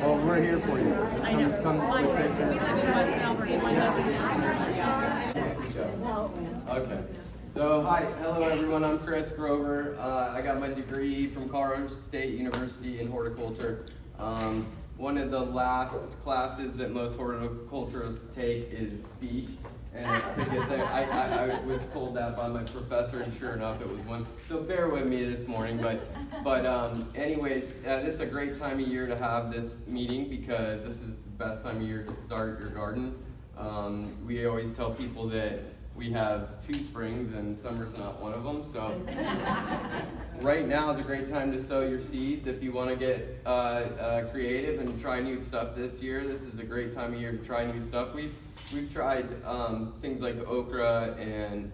Well, we're here for you. Just I know. come We take live pictures. in West Melbourne, and my husband is Okay. So, hello everyone. I'm Chris Grover. I got my degree from Colorado State University in horticulture. One of the last classes that most horticulturists take is speech. And to get there, I was told that by my professor, and sure enough, it was one. So bear with me this morning. But anyways, this is a great time of year to have this meeting because this is the best time of year to start your garden. We always tell people that we have 2 springs and summer's not one of them. So right now is a great time to sow your seeds. If you want to get creative and try new stuff this year, this is a great time of year to try new stuff. We've tried things like okra and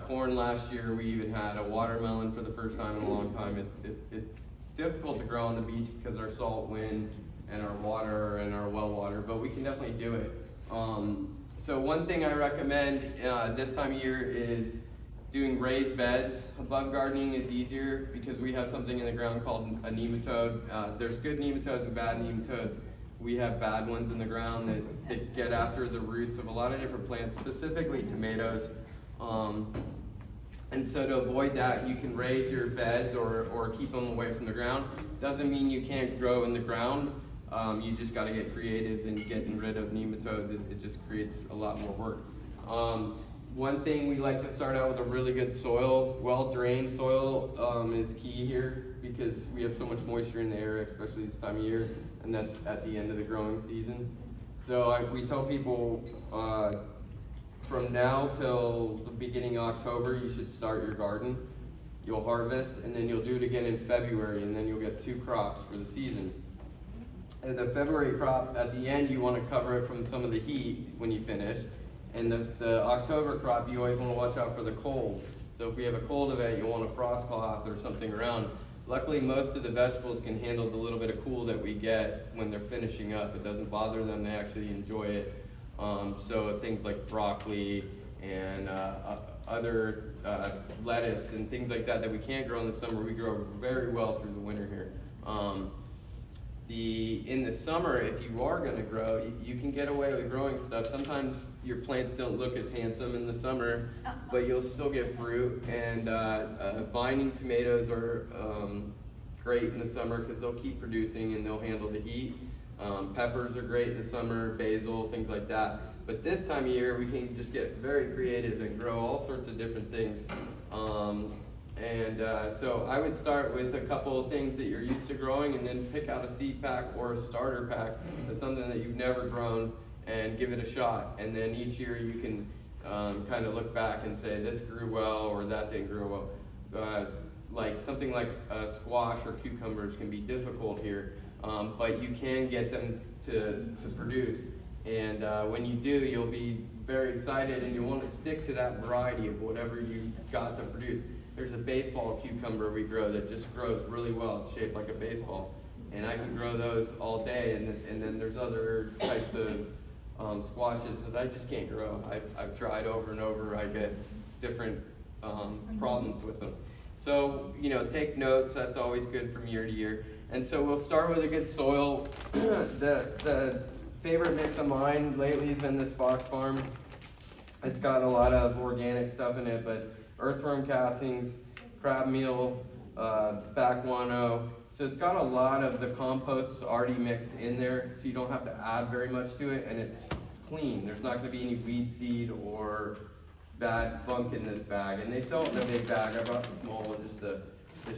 corn last year. We even had a watermelon for the first time in a long time. It's difficult to grow on the beach because our salt wind and our water and our well water, but we can definitely do it. So one thing I recommend this time of year is doing raised beds. Above gardening is easier because we have something in the ground called a nematode. There's good nematodes and bad nematodes. We have bad ones in the ground that get after the roots of a lot of different plants, specifically tomatoes. And so to avoid that, you can raise your beds or keep them away from the ground. Doesn't mean you can't grow in the ground. You just got to get creative in getting rid of nematodes. It just creates a lot more work. One thing we like to start out with a really good soil. Well-drained soil is key here because we have so much moisture in the air, especially this time of year, and then at the end of the growing season. So we tell people from now till the beginning of October, you should start your garden. You'll harvest, and then you'll do it again in February, and then you'll get 2 crops for the season. And the February crop, at the end, you want to cover it from some of the heat when you finish. And the October crop, you always want to watch out for the cold. So if we have a cold event, you'll want a frost cloth or something around. Luckily, most of the vegetables can handle the little bit of cool that we get when they're finishing up. It doesn't bother them, they actually enjoy it. So things like broccoli and other lettuce and things like that we can't grow in the summer, we grow very well through the winter here. In the summer, if you are going to grow, you can get away with growing stuff. Sometimes your plants don't look as handsome in the summer, but you'll still get fruit. And vining tomatoes are great in the summer because they'll keep producing and they'll handle the heat. Peppers are great in the summer, basil, things like that. But this time of year, we can just get very creative and grow all sorts of different things. So I would start with a couple of things that you're used to growing and then pick out a seed pack or a starter pack that's something that you've never grown and give it a shot. And then each year you can kind of look back and say this grew well or that didn't grow well. Like something like squash or cucumbers can be difficult here, but you can get them to produce. And when you do, you'll be very excited and you'll want to stick to that variety of whatever you got to produce. There's a baseball cucumber we grow that just grows really well. It's shaped like a baseball. And I can grow those all day. And then there's other types of squashes that I just can't grow. I've tried over and over. I get different problems with them. So, take notes. That's always good from year to year. And so we'll start with a good soil. The favorite mix of mine lately has been this Fox Farm. It's got a lot of organic stuff in it, but earthworm castings, crab meal, back guano. So it's got a lot of the composts already mixed in there, so you don't have to add very much to it, and it's clean. There's not going to be any weed seed or bad funk in this bag. And they sell it in a big bag. I brought the small one just to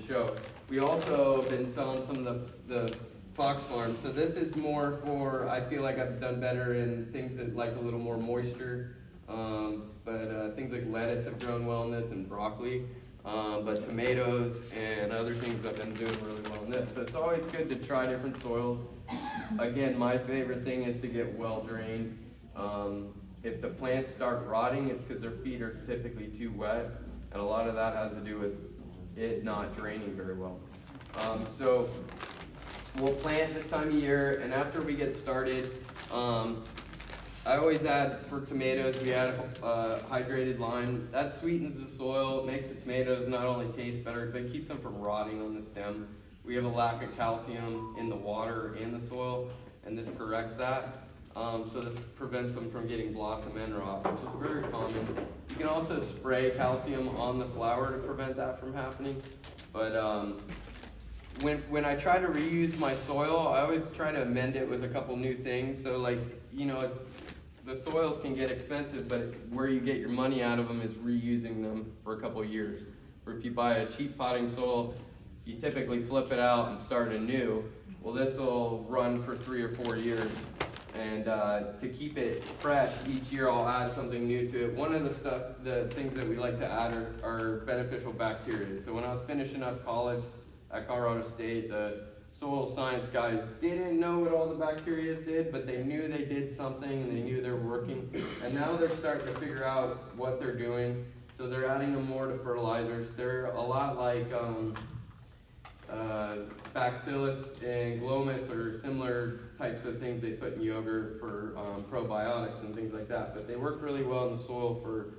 show. We also have been selling some of the Fox Farm. So this is more for, I feel like I've done better in things that like a little more moisture. But things like lettuce have grown well in this and broccoli. But tomatoes and other things I've been doing really well in this. So it's always good to try different soils. Again, my favorite thing is to get well drained. If the plants start rotting, it's because their feet are typically too wet. And a lot of that has to do with it not draining very well. So we'll plant this time of year, and after we get started, I always add, for tomatoes, we add hydrated lime. That sweetens the soil, makes the tomatoes not only taste better, but it keeps them from rotting on the stem. we have a lack of calcium in the water and the soil, and this corrects that. So this prevents them from getting blossom end rot, which is very common. You can also spray calcium on the flower to prevent that from happening. But when I try to reuse my soil, I always try to amend it with a couple new things. So like, you know, the soils can get expensive, but where you get your money out of them is reusing them for a couple years. Or if you buy a cheap potting soil, you typically flip it out and start anew. Well, this will run for 3 or 4 years. And to keep it fresh, each year I'll add something new to it. One of the things that we like to add are beneficial bacteria. So when I was finishing up college at Colorado State, the soil science guys didn't know what all the bacteria did, but they knew they did something and they knew they were working. And now they're starting to figure out what they're doing. So they're adding them more to fertilizers. They're a lot like bacillus and glomus or similar types of things they put in yogurt for probiotics and things like that. But they work really well in the soil for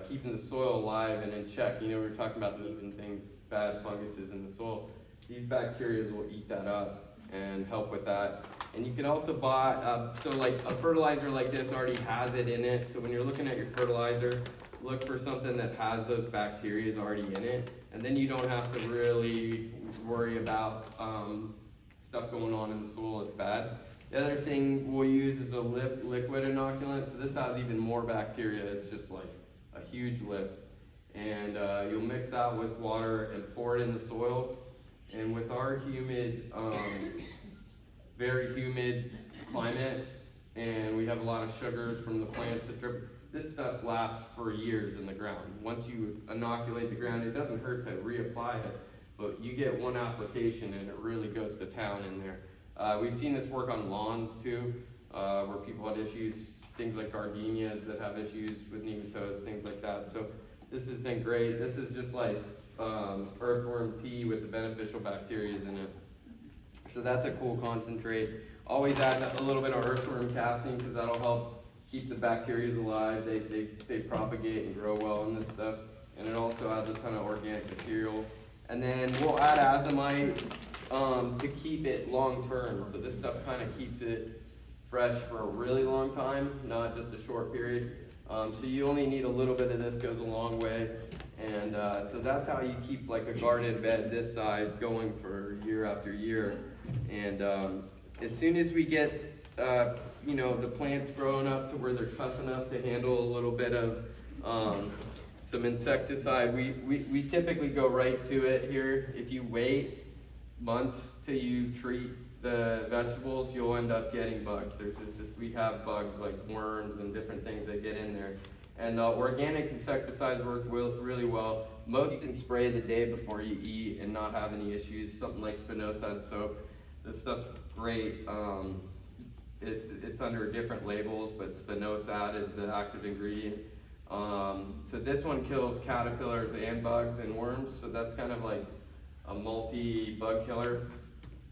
keeping the soil alive and in check. You know, we were talking about weeds and things, bad funguses in the soil. These bacteria will eat that up and help with that. And you can also buy, so like a fertilizer like this already has it in it. So when you're looking at your fertilizer, look for something that has those bacteria already in it. And then you don't have to really worry about stuff going on in the soil that's bad. The other thing we'll use is a liquid inoculant. So this has even more bacteria. It's just like a huge list. And you'll mix that with water and pour it in the soil. And with our humid, very humid climate, and we have a lot of sugars from the plants that drip, this stuff lasts for years in the ground. Once you inoculate the ground, it doesn't hurt to reapply it, but you get one application and it really goes to town in there. We've seen this work on lawns too, where people had issues, things like gardenias that have issues with nematodes, things like that. So this has been great. This is just like earthworm tea with the beneficial bacteria in it. So that's a cool concentrate. Always add a little bit of earthworm calcium because that'll help keep the bacteria alive. They propagate and grow well in this stuff. And it also adds a ton of organic material. And then we'll add azomite to keep it long term. So this stuff kind of keeps it fresh for a really long time, not just a short period. So you only need a little bit of this, goes a long way. And so that's how you keep like a garden bed this size going for year after year. And as soon as we get you know, the plants growing up to where they're tough enough to handle a little bit of some insecticide, we typically go right to it here. If you wait months till you treat the vegetables, you'll end up getting bugs. We have bugs like worms and different things that get in there. And organic insecticides work really well. Most can spray the day before you eat and not have any issues. Something like spinosad soap. This stuff's great. It's under different labels, but spinosad is the active ingredient. So this one kills caterpillars and bugs and worms. So that's kind of like a multi-bug killer.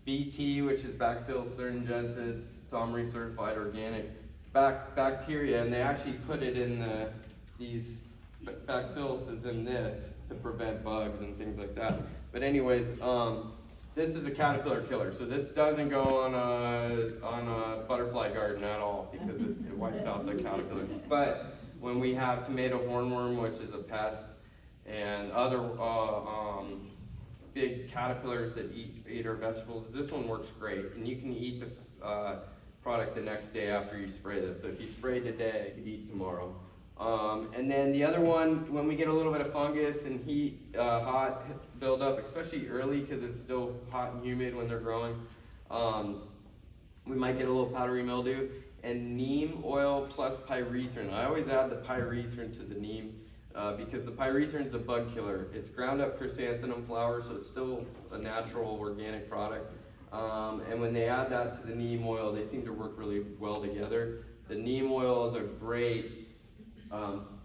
BT, which is Bacillus thuringiensis, SOMRI certified organic. It's bacteria, and they actually put it in these Bacillus is in this to prevent bugs and things like that. But anyways, this is a caterpillar killer. So this doesn't go on a butterfly garden at all because it wipes out the caterpillars. But when we have tomato hornworm, which is a pest, and other big caterpillars that eat our vegetables, this one works great. And you can eat the product the next day after you spray this. So if you spray today, you can eat tomorrow. And then the other one, when we get a little bit of fungus and heat, hot buildup, especially early because it's still hot and humid when they're growing, we might get a little powdery mildew. And neem oil plus pyrethrin. I always add the pyrethrin to the neem because the pyrethrin is a bug killer. It's ground up chrysanthemum flower, so it's still a natural organic product. And when they add that to the neem oil, they seem to work really well together. The neem oil is a great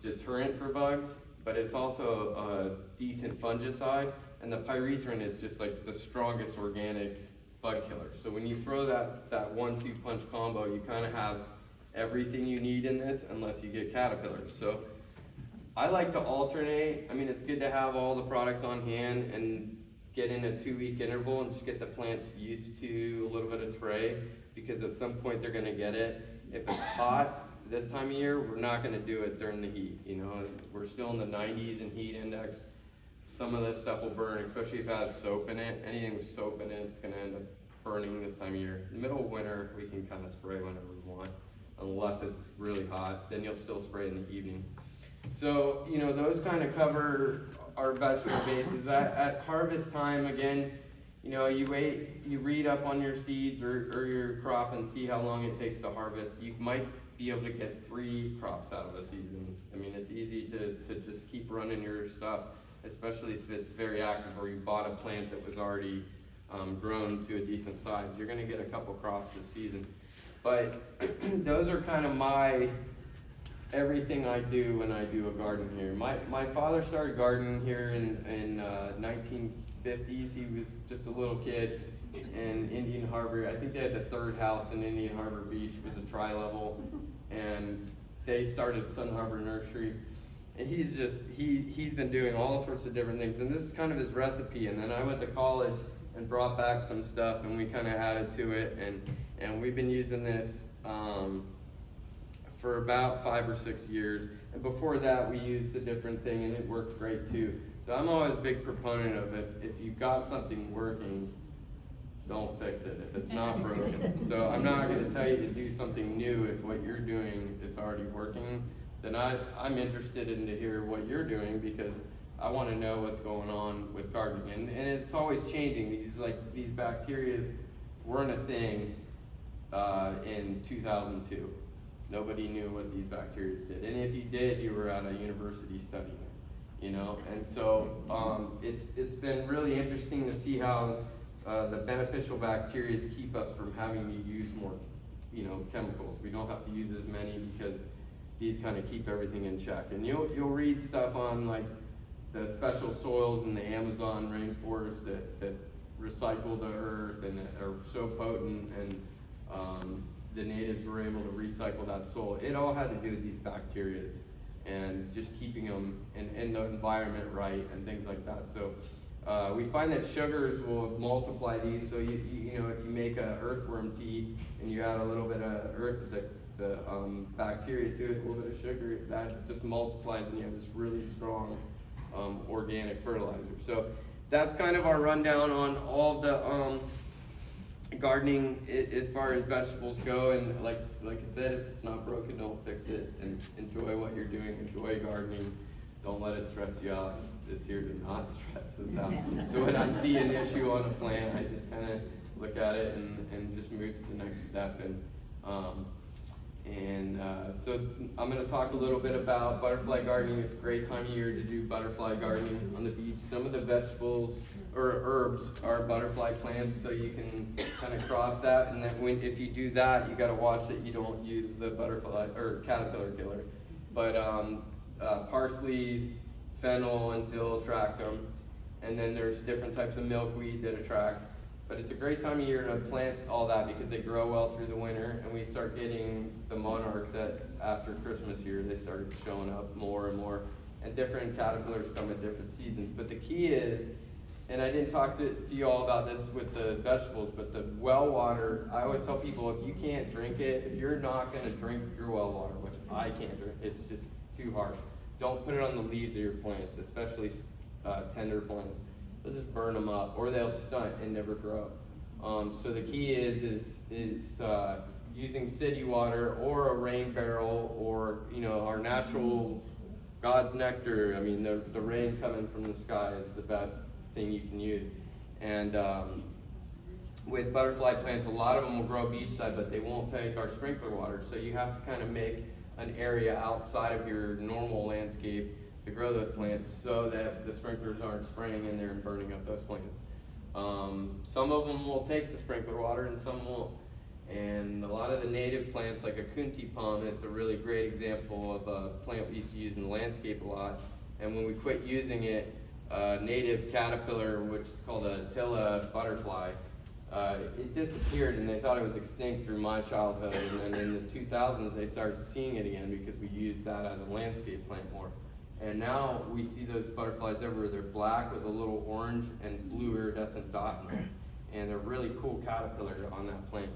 deterrent for bugs, but it's also a decent fungicide, and the pyrethrin is just like the strongest organic bug killer. So when you throw that 1-2 punch combo, you kind of have everything you need in this unless you get caterpillars. So I like to alternate. I mean, it's good to have all the products on hand, and get in a 2-week interval and just get the plants used to a little bit of spray, because at some point they're gonna get it. If it's hot this time of year, we're not gonna do it during the heat, you know, we're still in the 90s in heat index. Some of this stuff will burn, especially if it has soap in it. Anything with soap in it, it's gonna end up burning this time of year. In the middle of winter, we can kind of spray whenever we want, unless it's really hot, then you'll still spray in the evening. So, you know, those kind of cover our vegetable bases. At harvest time, again, you know, you read up on your seeds or your crop and see how long it takes to harvest. You might be able to get 3 crops out of a season. I mean, it's easy to just keep running your stuff, especially if it's very active or you bought a plant that was already grown to a decent size. You're gonna get a couple crops this season. But those are kind of everything I do when I do a garden here. My father started gardening here in 1950s. He was just a little kid in Indian Harbor. I think they had the 3rd house in Indian Harbor Beach. It was a tri-level, and they started Sun Harbor Nursery. And he's been doing all sorts of different things, and this is kind of his recipe. And then I went to college and brought back some stuff, and we kind of added to it, and we've been using this for about 5 or 6 years. And before that, we used a different thing, and it worked great too. So I'm always a big proponent of if you've got something working, don't fix it if it's not broken. So I'm not going to tell you to do something new if what you're doing is already working. Then I'm interested in to hear what you're doing, because I want to know what's going on with gardening. And it's always changing. These bacteria weren't a thing in 2002. Nobody knew what these bacteria did. And if you did, you were at a university studying it, you know? And so it's been really interesting to see how the beneficial bacteria keep us from having to use more, you know, chemicals. We don't have to use as many because these kind of keep everything in check. And you'll read stuff on like the special soils in the Amazon rainforest that recycle the earth and are so potent, and the natives were able to recycle that soil. It all had to do with these bacteria and just keeping them in the environment right and things like that. So we find that sugars will multiply these. So you know, if you make an earthworm tea and you add a little bit of the bacteria to it, a little bit of sugar, that just multiplies and you have this really strong organic fertilizer. So that's kind of our rundown on all the gardening as far as vegetables go. And like I said, if it's not broken, don't fix it, and enjoy what you're doing. Enjoy gardening. Don't let it stress you out. It's here to not stress us out. So when I see an issue on a plant, I just kind of look at it and just move to the next step. So I'm going to talk a little bit about butterfly gardening. It's a great time of year to do butterfly gardening on the beach. Some of the vegetables or herbs are butterfly plants, so you can kind of cross that. And then if you do that, you got to watch that you don't use the butterfly or caterpillar killer. But parsleys, fennel, and dill attract them. And then there's different types of milkweed that attract. But it's a great time of year to plant all that because they grow well through the winter, and we start getting the monarchs after Christmas here. They started showing up more and more, and different caterpillars come at different seasons. But the key is, and I didn't talk to you all about this with the vegetables, but the well water, I always tell people, if you can't drink it, if you're not going to drink your well water, which I can't drink, it's just too harsh, don't put it on the leaves of your plants, especially tender plants. They'll just burn them up, or they'll stunt and never grow. So the key is using city water or a rain barrel, or our natural God's nectar. I mean, the rain coming from the sky is the best thing you can use. And with butterfly plants, a lot of them will grow beachside, but they won't take our sprinkler water. So you have to kind of make an area outside of your normal landscape to grow those plants so that the sprinklers aren't spraying in there and burning up those plants. Some of them will take the sprinkler water and some won't. And a lot of the native plants, like a kunti palm, it's a really great example of a plant we used to use in the landscape a lot. And when we quit using it, native caterpillar, which is called a Attila butterfly, it disappeared, and they thought it was extinct through my childhood. And then in the 2000s, they started seeing it again because we used that as a landscape plant more. And now we see those butterflies everywhere. They're black with a little orange and blue iridescent dot in them. And they're really cool caterpillar on that plant.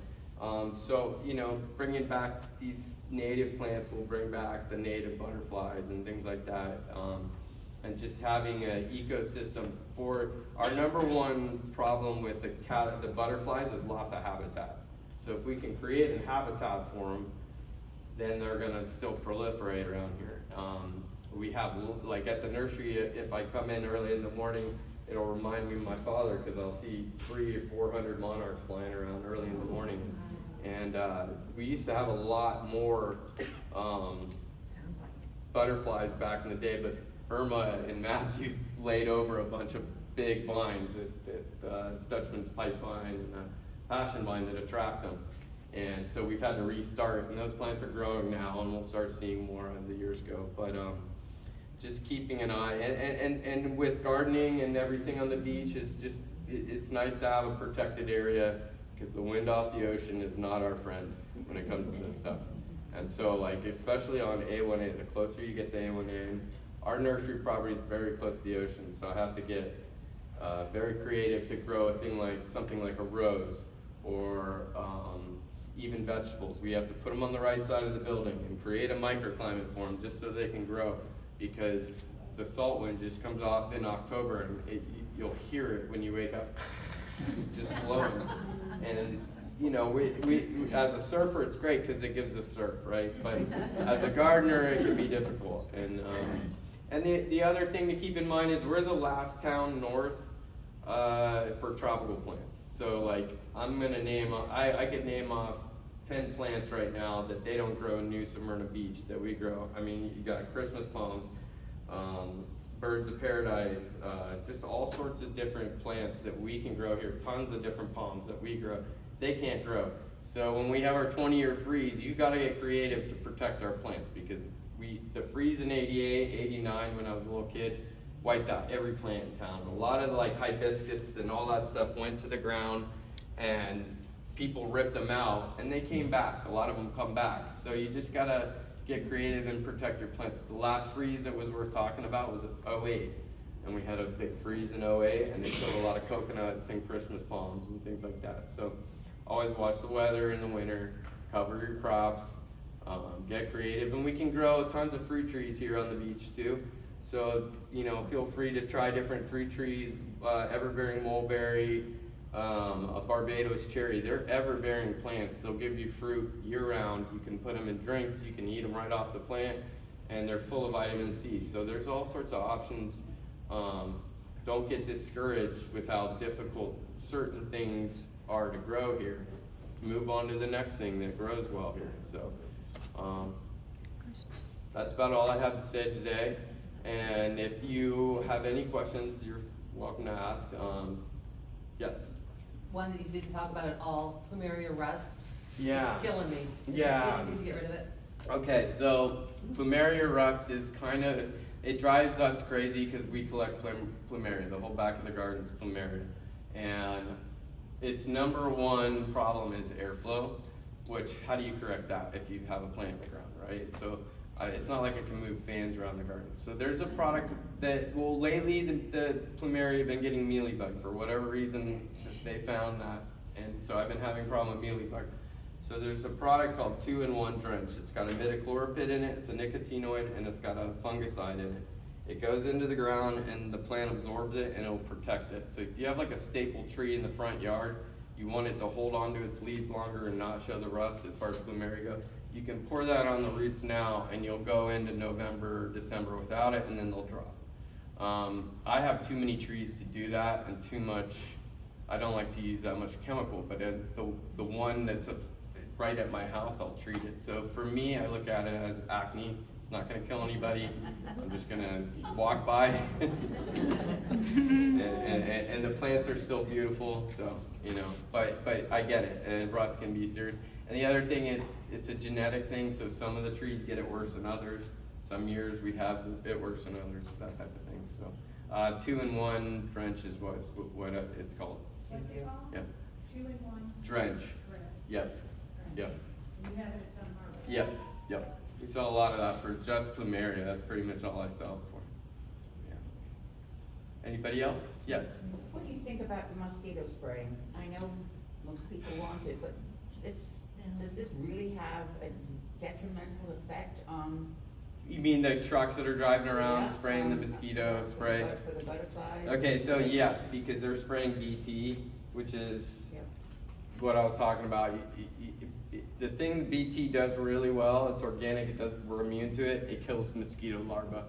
So, you know, bringing back these native plants will bring back the native butterflies and things like that. And just having an ecosystem for our number one problem with the butterflies is loss of habitat. So if we can create a habitat for them, then they're gonna still proliferate around here. We have, like at the nursery, if I come in early in the morning, it'll remind me of my father, because I'll see 300 or 400 monarchs flying around early in the morning. And we used to have a lot more butterflies back in the day, but Irma and Matthew laid over a bunch of big vines, Dutchman's pipe vine and passion vine that attract them. And so we've had to restart, and those plants are growing now, and we'll start seeing more as the years go. But just keeping an eye, and with gardening and everything on the beach is just, it's nice to have a protected area, because the wind off the ocean is not our friend when it comes to this stuff. And so, like, especially on A1A, the closer you get to A1A, and our nursery property is very close to the ocean, so I have to get very creative to grow a thing like, something like a rose, or even vegetables. We have to put them on the right side of the building and create a microclimate for them just so they can grow, because the salt wind just comes off in October, and you'll hear it when you wake up, just blowing. And you know, we as a surfer, it's great because it gives us surf, right? But as a gardener, it can be difficult. And the other thing to keep in mind is we're the last town north for tropical plants. So like, I'm gonna name, I could name off 10 plants right now that they don't grow in New Smyrna Beach that we grow. I mean, you got Christmas palms, birds of paradise, just all sorts of different plants that we can grow here. Tons of different palms that we grow. They can't grow. So when we have our 20-year freeze, you gotta get creative to protect our plants, because the freeze in 88, 89, when I was a little kid, wiped out every plant in town. A lot of like hibiscus and all that stuff went to the ground, and people ripped them out, and they came back. A lot of them come back. So you just gotta get creative and protect your plants. The last freeze that was worth talking about was 08. And we had a big freeze in 08, and they killed a lot of coconuts and Christmas palms and things like that. So always watch the weather in the winter, cover your crops, get creative, and we can grow tons of fruit trees here on the beach too. So, you know, feel free to try different fruit trees, everbearing mulberry, a Barbados cherry. They're ever-bearing plants. They'll give you fruit year-round. You can put them in drinks, you can eat them right off the plant, and they're full of vitamin C. So there's all sorts of options. Don't get discouraged with how difficult certain things are to grow here. Move on to the next thing that grows well here. So that's about all I have to say today. And if you have any questions, you're welcome to ask. Yes? One that you didn't talk about at all, plumeria rust. Yeah. It's killing me. Yeah. You need to get rid of it. Okay, so plumeria rust is kind of, it drives us crazy because we collect plumeria. The whole back of the garden is plumeria. And its number one problem is airflow, which, how do you correct that if you have a plant in the ground, right? So it's not like it can move fans around the garden. So there's a product that, well, lately the plumeria have been getting mealybug for whatever reason. They found that, and so I've been having a problem with mealybug. So there's a product called 2-in-1 Drench. It's got a imidacloprid in it, it's a nicotinoid, and it's got a fungicide in it. It goes into the ground and the plant absorbs it and it'll protect it. So if you have like a staple tree in the front yard, you want it to hold on to its leaves longer and not show the rust as far as plumeria go, you can pour that on the roots now and you'll go into November, December without it, and then they'll drop. I have too many trees to do that, and too much, I don't like to use that much chemical, but the one that's right at my house, I'll treat it. So for me, I look at it as acne. It's not gonna kill anybody. I'm just gonna walk by. and the plants are still beautiful, so, you know, but I get it, and rust can be serious. And the other thing, it's a genetic thing, so some of the trees get it worse than others. Some years we have it worse than others, that type of thing. So 2-in-1 Drench is what it's called. What's it called? Yep. 2-in-1? Drench. Correct. Yep. Yep. You have it at some market? Yep. Yep. We sell a lot of that for just plumeria. That's pretty much all I sell it for. Anybody else? Yes. What do you think about the mosquito spraying? I know most people want it, but does this really have a detrimental effect on? You mean the trucks that are driving around Yeah, spraying the mosquito spray? For the butterflies? Okay, so yes, because they're spraying BT, which is Yeah. what I was talking about. The thing BT does really well, it's organic, we're immune to it, it kills mosquito larvae.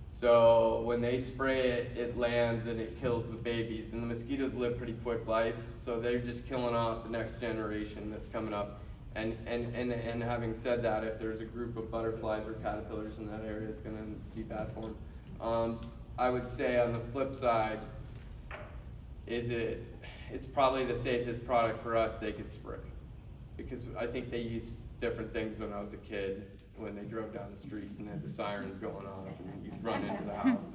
So when they spray it, it lands and it kills the babies, and the mosquitoes live pretty quick life, so they're just killing off the next generation that's coming up. And having said that, if there's a group of butterflies or caterpillars in that area, it's gonna be bad for them. I would say on the flip side, it's probably the safest product for us they could spray. Because I think they used different things when I was a kid, when they drove down the streets and they had the sirens going off and you'd run into the house.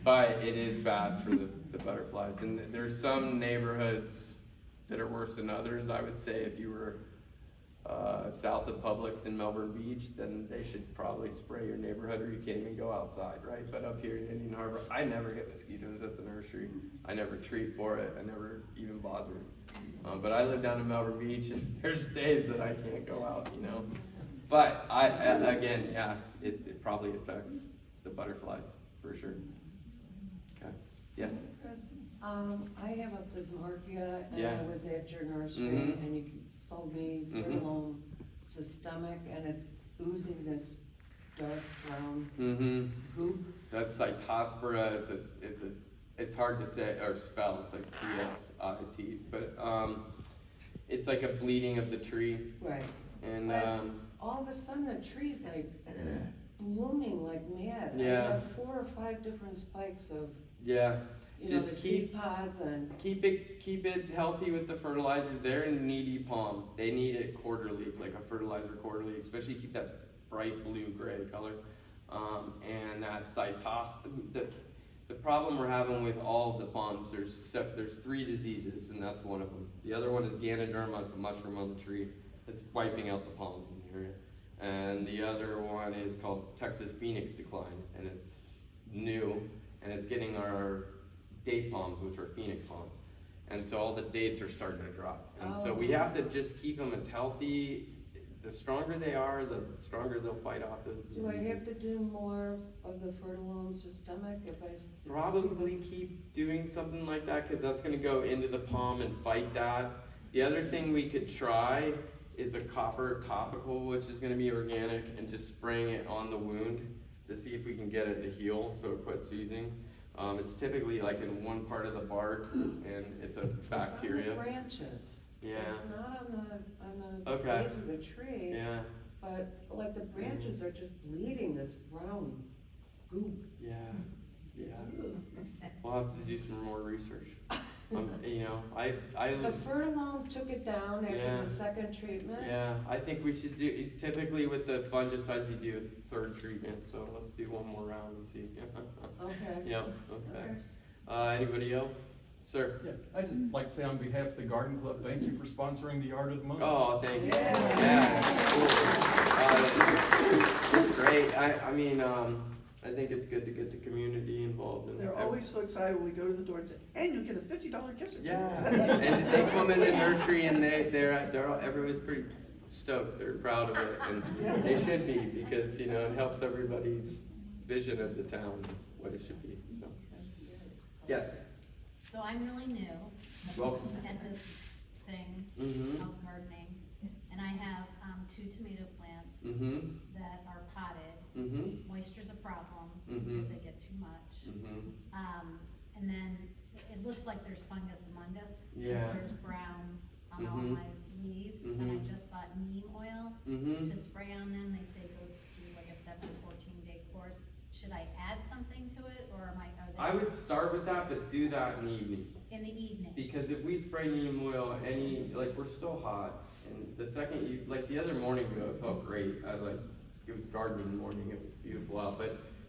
But it is bad for the butterflies. And there's some neighborhoods that are worse than others. I would say if you were south of Publix in Melbourne Beach, then they should probably spray your neighborhood or you can't even go outside, right? But up here in Indian Harbor, I never get mosquitoes at the nursery. I never treat for it. I never even bother. But I live down in Melbourne Beach and there's days that I can't go out, you know? But again, yeah, it probably affects the butterflies for sure. Okay, yes? Chris, I have a Bismarckia and Yeah. I was at your nursery Mhm. and you sold me Mhm. Furlong systemic and it's oozing this dark brown Mm-hmm. goop. That's like Tospora. It's hard to say or spell. It's like PSIT, but it's like a bleeding of the tree, Right. and But all of a sudden the tree's like blooming like mad. Yeah. I have 4 or 5 different spikes of, yeah, you know, Just the seed pods and, keep it healthy with the fertilizer. They're a needy palm. They need it quarterly, like a fertilizer quarterly, especially keep that bright blue gray color. And that the problem we're having with all of the palms, there's 3 diseases, and that's one of them. The other one is Ganoderma. It's a mushroom on the tree. It's wiping out the palms in the area. And the other one is called Texas Phoenix decline, and it's new, and it's getting our date palms, which are Phoenix palms. And so all the dates are starting to drop. And so we have to just keep them as healthy. The stronger they are, the stronger they'll fight off those diseases. do I have to do more of the Furlong systemic if I Probably keep doing something like that, because that's going to go into the palm and fight that. The other thing we could try is a copper topical, which is going to be organic, and just spraying it on the wound to see if we can get it to heal so it quits oozing. It's typically like in one part of the bark, and it's a bacteria. It's on the branches. Yeah. It's not on the Okay. base of the tree. Yeah. But like the branches are just bleeding this brown goop. Yeah. Yeah. We'll have to do some more research. You know, The Furlong took it down after Yeah. the second treatment. Yeah, I think we should do, typically with the fungicides you do a 3rd treatment, so let's do one more round and see. Okay. Yeah, okay. Anybody else? Sir? Yeah, I'd just like to say on behalf of the Garden Club, thank you for sponsoring the Art of the Month. Oh, thank you. Yeah. Yeah, cool. It's great. I mean, I think it's good to get the community involved in They're always so excited when we go to the door and say, and you'll get a $50 gift certificate. Yeah, and they come in the nursery and everybody's pretty stoked. They're proud of it, and they should be, because, you know, it helps everybody's vision of the town, what it should be, so. Yes. So I'm really new Welcome. at this thing Mm-hmm. of gardening, and I have 2 tomato plants Mm-hmm. that are potted. Mm-hmm. Moisture's a problem Mhm. because they get too much. Mm-hmm. And then it looks like there's fungus among us. 'Cause Yeah. there's brown on all Mhm. my leaves, and I Mhm. just bought neem oil Mm-hmm. to spray on them. They say go do like a 7 to 14-day course. Should I add something to it, or are they? I would start with that, but do that in the evening. In the evening. Because if we spray neem oil, we're still hot, and the second the other morning ago, it felt great. It was gardening morning, it was beautiful out,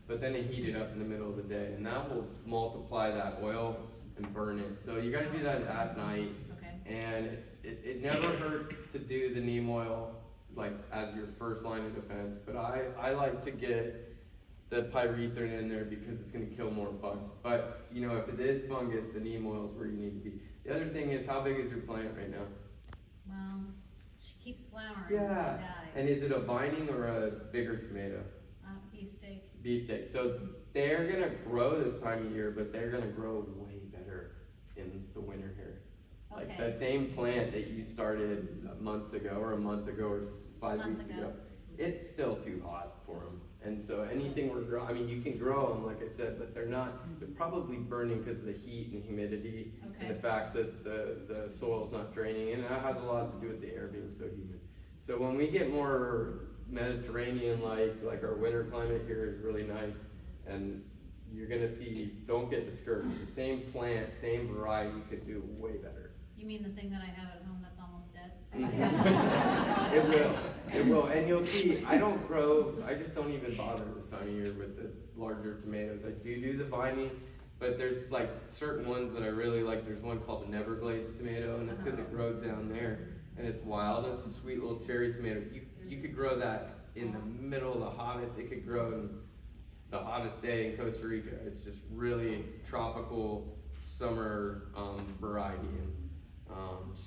but then it heated up in the middle of the day, and that will multiply that oil and burn it. So you gotta do that at night, Okay. and it never hurts to do the neem oil, like, as your first line of defense, but I like to get the pyrethrin in there because it's gonna kill more bugs. But, you know, if it is fungus, the neem oil is where you need to be. The other thing is, how big is your plant right now? Well, she keeps flowering, and Yeah. die. And is it a vining or a bigger tomato? Beefsteak. Beefsteak. So they're gonna grow this time of year, but they're gonna grow way better in the winter here. Like Okay. the same plant that you started months ago, or a month ago, or 5 month weeks ago. ago, it's still too hot for them. And so anything we're growing, I mean, you can grow them, like I said, but they're probably burning because of the heat and humidity, Okay. and the fact that the soil's not draining, and that has a lot to do with the air being so humid. So when we get more Mediterranean, like our winter climate here is really nice, and you're gonna see, don't get discouraged. The same plant, same variety could do way better. You mean the thing that I have at home that's almost dead? It will, and you'll see, I just don't even bother this time of year with the larger tomatoes. I do the vining, but there's like certain ones that I really like. There's one called the Neverglades tomato, and it's because it grows down there, and it's wild. It's a sweet little cherry tomato. You could grow that in the middle of the hottest, it could grow in the hottest day in Costa Rica. It's just really tropical summer variety. And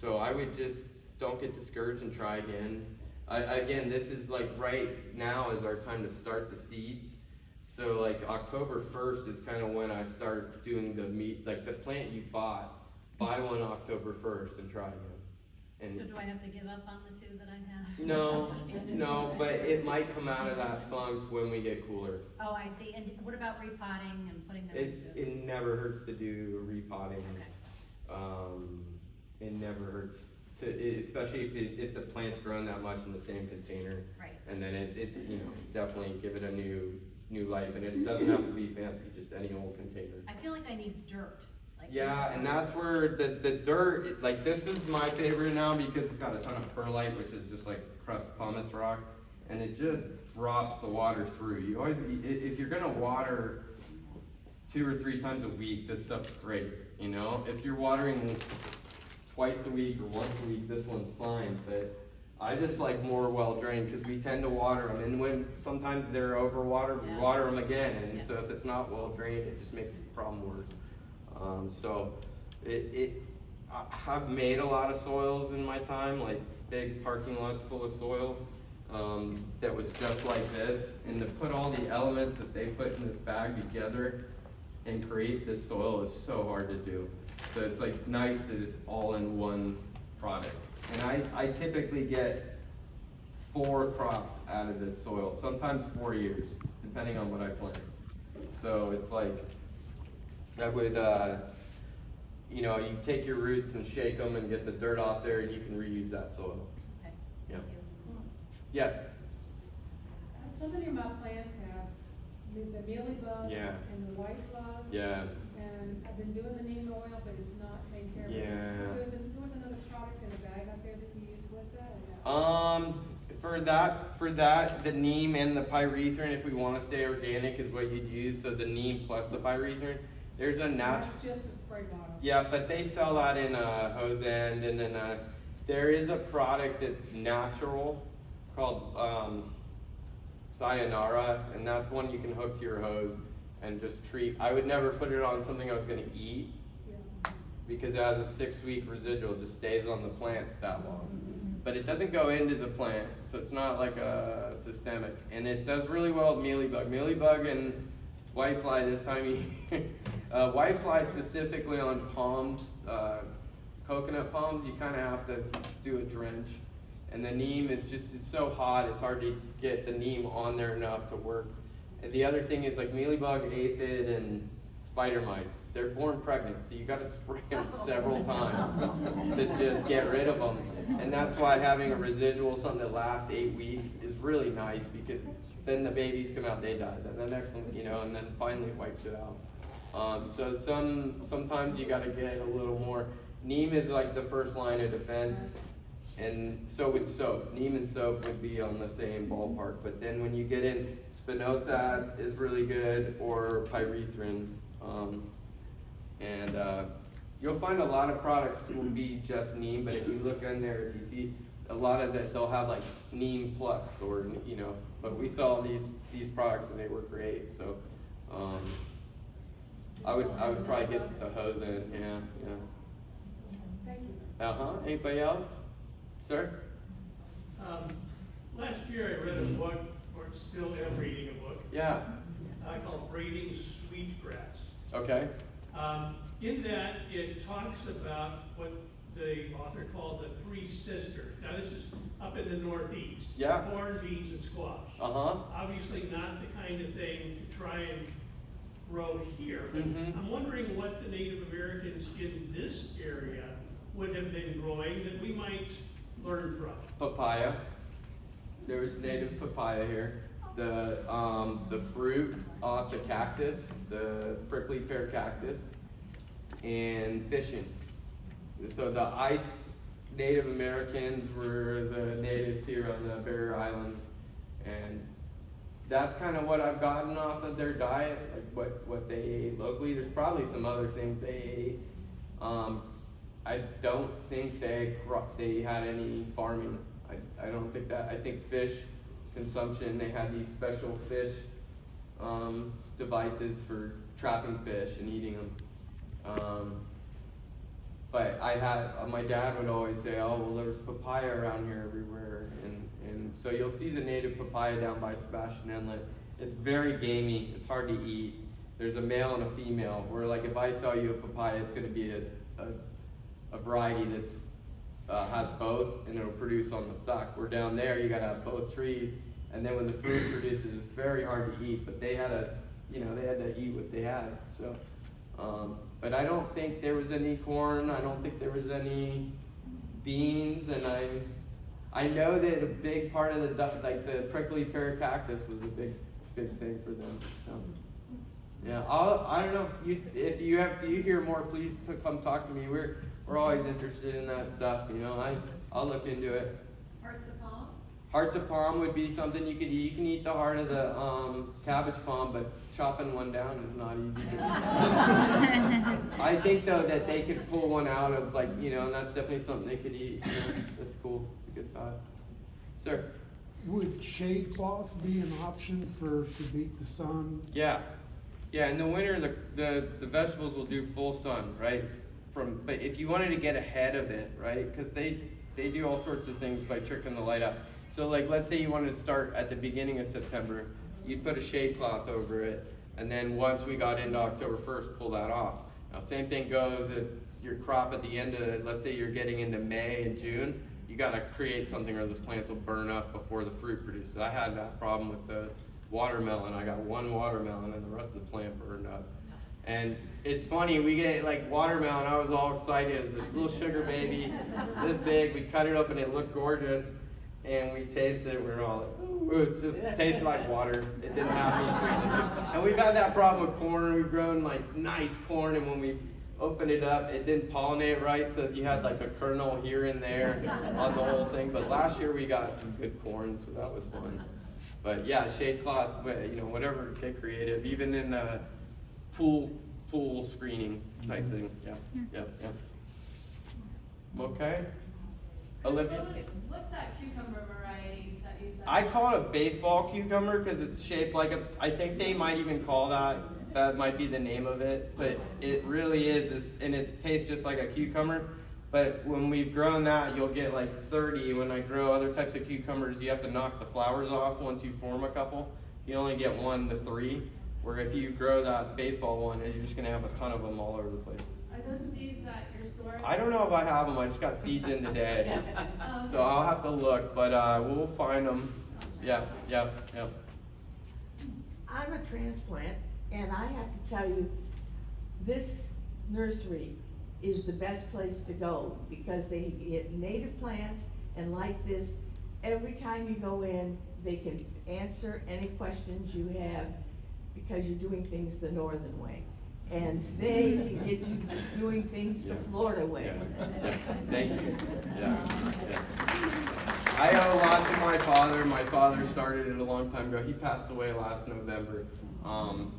so I would just, don't get discouraged and try again. Again, this is like right now is our time to start the seeds. So like October 1st is kind of when I start doing the meat, like the plant you buy one October 1st and try again. And So do I have to give up on the two that I have? no, Just kidding. no, but it might come out of that funk when we get cooler. Oh, I see. And what about repotting and putting them It into? never hurts to do repotting. Okay, It never hurts to, especially if the plant's grown that much in the same container. right. And then it you know, definitely give it a new life, and it doesn't have to be fancy, just any old container. I feel like I need dirt. Like Yeah, and that's where the dirt, like this is my favorite now because it's got a ton of perlite, which is just like crust pumice rock, and it just drops the water through. You always, if you're gonna water 2 or 3 times a week, this stuff's great, you know? If you're watering twice a week or once a week, this one's fine, but I just like more well drained because we tend to water them, and when sometimes they're overwatered, we Yeah. water them again, and Yeah. so if it's not well drained, it just makes the problem worse. So I've made a lot of soils in my time, like big parking lots full of soil, that was just like this, and to put all the elements that they put in this bag together and create this soil is so hard to do. So it's like nice that it's all in one product. And I typically get 4 crops out of this soil, sometimes 4 years, depending on what I plant. So it's like, I would, you know, you take your roots and shake them and get the dirt off there, and you can reuse that soil. Okay, Yeah. thank you. Yes? So many of my plants have the mealybugs Yeah. and the white flies. Yeah. And I've been doing the neem oil, but it's not taking care of it. Yeah. There was another product in a bag up there that you used with that or no? For that, the neem and the pyrethrin, if we want to stay organic, is what you'd use. So the neem plus the pyrethrin. There's a natural. That's just the spray bottle. Yeah, but they sell that in hose end, and then there is a product that's natural called Sayonara, and that's one you can hook to your hose and just treat. I would never put it on something I was going to eat Yeah. because it has a 6-week residual, just stays on the plant that long. But it doesn't go into the plant, so it's not like a systemic, and it does really well with mealybug. Mealybug and whitefly this time of year. Whitefly specifically on palms, coconut palms, you kind of have to do a drench. And the neem is just, it's so hot, it's hard to get the neem on there enough to work. And the other thing is like mealybug, aphid, and spider mites. They're born pregnant, so you gotta spray them several times to just get rid of them. And that's why having a residual, something that lasts 8 weeks, is really nice because then the babies come out, they die. Then the next one, you know, and then finally it wipes it out. So sometimes you gotta get a little more. Neem is like the first line of defense, and so would soap. Neem and soap would be on the same ballpark. But then when you get in, spinosad is really good, or pyrethrin. You'll find a lot of products will be just neem, but if you look in there, if you see a lot of that, they'll have like neem plus or, you know, but we saw these products and they were great, so, I would probably get the hose in, yeah. Thank you. Uh-huh, anybody else? Sir? Last year I read a book, or still am reading a book, Yeah, called Breeding Sweetgrass. okay, In that, it talks about what the author called the three sisters. Now, this is up in the Northeast. Yeah. Corn, beans, and squash. uh-huh, Obviously not the kind of thing to try and grow here. But Mhm. I'm wondering what the Native Americans in this area would have been growing that we might learn from. papaya. There was native papaya here. The fruit off the cactus, the prickly pear cactus, and fishing. So the ice Native Americans were the natives here on the Barrier Islands, and that's kind of what I've gotten off of their diet, like what they ate locally. There's probably some other things they ate. I don't think they had any farming. I don't think that. I think fish consumption. They had these special fish devices for trapping fish and eating them. But I had my dad would always say, "Oh, well, there's papaya around here everywhere," and so you'll see the native papaya down by Sebastian Inlet. It's very gamey. It's hard to eat. There's a male and a female. Where like if I sell you a papaya, it's going to be a variety that's has both, and it'll produce on the stalk. We're down there, you gotta have both trees, and then when the fruit produces, it's very hard to eat. But they had to eat what they had. So, but I don't think there was any corn. I don't think there was any beans, and I know that a big part of the prickly pear cactus was a big thing for them. So, yeah, I don't know. If you hear more, please come talk to me. We're always interested in that stuff, you know. I'll look into it. Hearts of palm? Hearts of palm would be something you could eat. You can eat the heart of the cabbage palm, but chopping one down is not easy. I think though that they could pull one out of like, you know, and that's definitely something they could eat. You know? That's cool. It's a good thought. Sir? Would shade cloth be an option to beat the sun? Yeah. Yeah, in the winter the vegetables will do full sun, right? But if you wanted to get ahead of it, right? Because they do all sorts of things by tricking the light up. So like let's say you wanted to start at the beginning of September, you'd put a shade cloth over it, and then once we got into October 1st, pull that off. Now same thing goes if your crop at the end of, let's say you're getting into May and June, you gotta create something or those plants will burn up before the fruit produces. I had that problem with the watermelon. I got one watermelon and the rest of the plant burned up. And it's funny, we get like watermelon, I was all excited. It was this little sugar baby, this big, we cut it up and it looked gorgeous. And we tasted it, we were all like, ooh, it just tasted like water. It didn't have any sweetness. And we've had that problem with corn. We've grown like nice corn, and when we opened it up, it didn't pollinate right, so you had like a kernel here and there on the whole thing. But last year we got some good corn, so that was fun. But yeah, shade cloth, you know, whatever, get creative. Even in pool screening type thing. Yeah. Okay. Olivia? So what's that cucumber variety that you said? I call it a baseball cucumber because it's shaped like I think they might even call that might be the name of it, but it really is, and it tastes just like a cucumber. But when we've grown that, you'll get like 30. When I grow other types of cucumbers, you have to knock the flowers off once you form a couple. You only get 1 to 3, where if you grow that baseball one, you're just gonna have a ton of them all over the place. Are those seeds at your store? I don't know if I have them. I just got seeds in today. So I'll have to look, but we'll find them. Yeah. I'm a transplant, and I have to tell you, this nursery is the best place to go because they get native plants, and like this, every time you go in, they can answer any questions you have because you're doing things the northern way. And they can get you doing things the Florida way. Yeah. Thank you. Yeah. I owe a lot to my father. My father started it a long time ago. He passed away last November.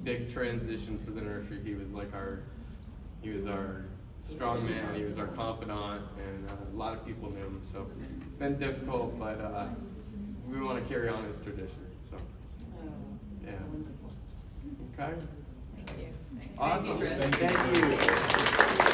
Big transition for the nursery. He was our strong man. He was our confidant, and a lot of people knew him. So it's been difficult, but we want to carry on his tradition. So Oh, it's Yeah. wonderful. okay, Thank you. awesome. Chris. Thank you.